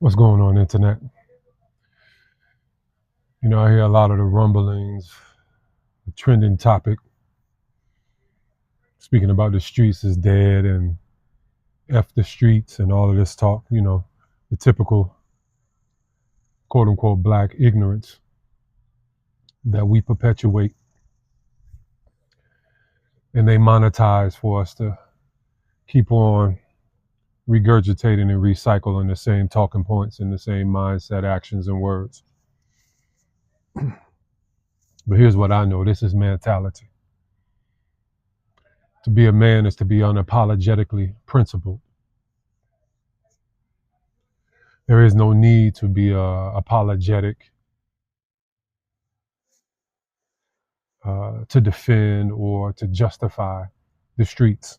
What's going on, internet? I hear a lot of the rumblings, the trending topic, speaking about the streets is dead and F the streets and all of this talk, the typical quote unquote black ignorance that we perpetuate and they monetize for us to keep on regurgitating and recycling the same talking points and the same mindset, actions, and words. But here's what I know. This is ManTality. To be a man is to be unapologetically principled. There is no need to be apologetic to defend or to justify the streets.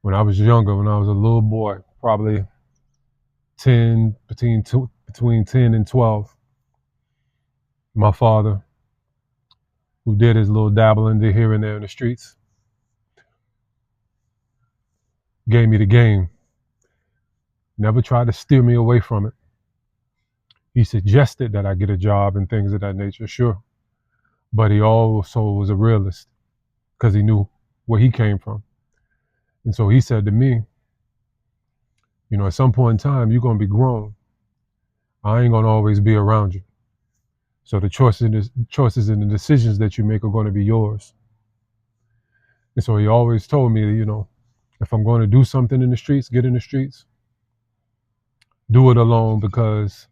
When I was younger, when I was a little boy, probably between 10 and 12, my father, who did his little dabbling here and there in the streets, gave me the game. Never tried to steer me away from it. He suggested that I get a job and things of that nature, sure. But he also was a realist because he knew where he came from. And so he said to me, at some point in time, you're going to be grown. I ain't going to always be around you. So the choices and the decisions that you make are going to be yours. And so he always told me, if I'm going to do something in the streets, get in the streets, do it alone, because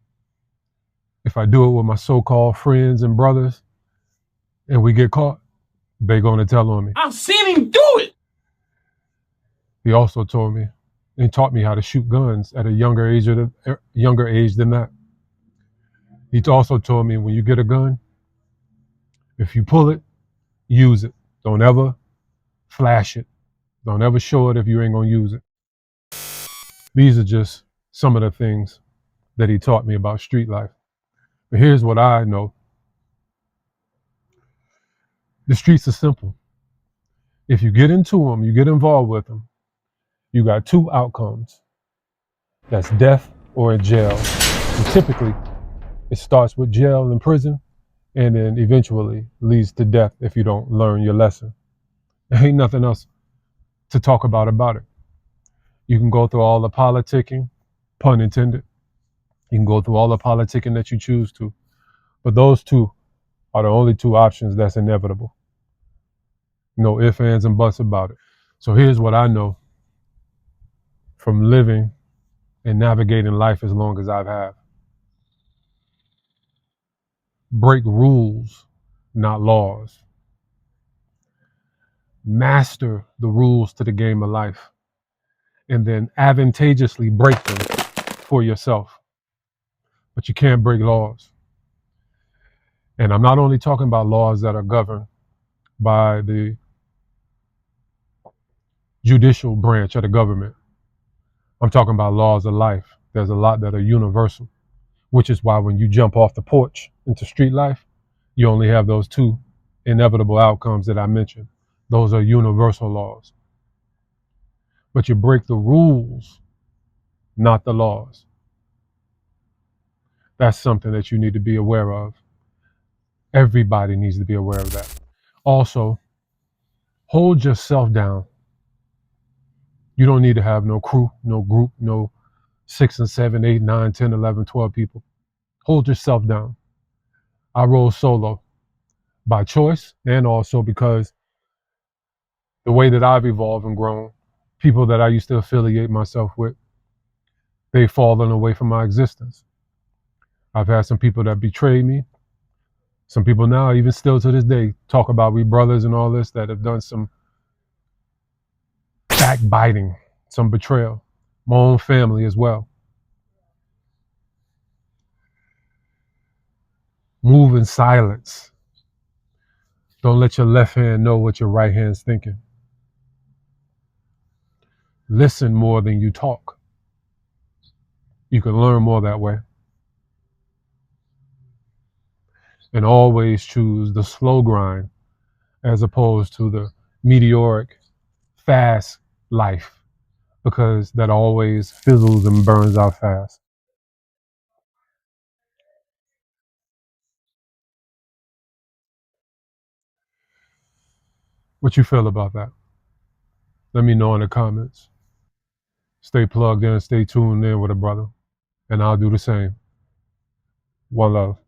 if I do it with my so-called friends and brothers and we get caught, they're going to tell on me. I've seen him do it. He also told me and taught me how to shoot guns at a younger age than that. He also told me, when you get a gun, if you pull it, use it. Don't ever flash it. Don't ever show it if you ain't gonna use it. These are just some of the things that he taught me about street life. But here's what I know. The streets are simple. If you get into them, you get involved with them, you got two outcomes. That's death or in jail. And typically, it starts with jail and prison, and then eventually leads to death if you don't learn your lesson. There ain't nothing else to talk about it. You can go through all the politicking, pun intended. You can go through all the politicking that you choose to, but those two are the only two options that's inevitable. No ifs, ands, and buts about it. So here's what I know from living and navigating life as long as I've had. Break rules, not laws. Master the rules to the game of life, and then advantageously break them for yourself. But you can't break laws. And I'm not only talking about laws that are governed by the judicial branch of the government. I'm talking about laws of life. There's a lot that are universal, which is why when you jump off the porch into street life, you only have those two inevitable outcomes that I mentioned. Those are universal laws. But you break the rules, not the laws. That's something that you need to be aware of. Everybody needs to be aware of that. Also, hold yourself down. You don't need to have no crew, no group, no 6 and 7, 8, 9, 10, 11, 12 people. Hold yourself down. I roll solo by choice and also because the way that I've evolved and grown, people that I used to affiliate myself with, they've fallen away from my existence. I've had some people that betrayed me. Some people now, even still to this day, talk about we brothers and all this, that have done some backbiting, some betrayal. My own family as well. Move in silence. Don't let your left hand know what your right hand's thinking. Listen more than you talk. You can learn more that way. And always choose the slow grind as opposed to the meteoric, fast life because that always fizzles and burns out fast. What you feel about that? Let me know in the comments. Stay plugged in, stay tuned in with a brother, and I'll do the same. One love.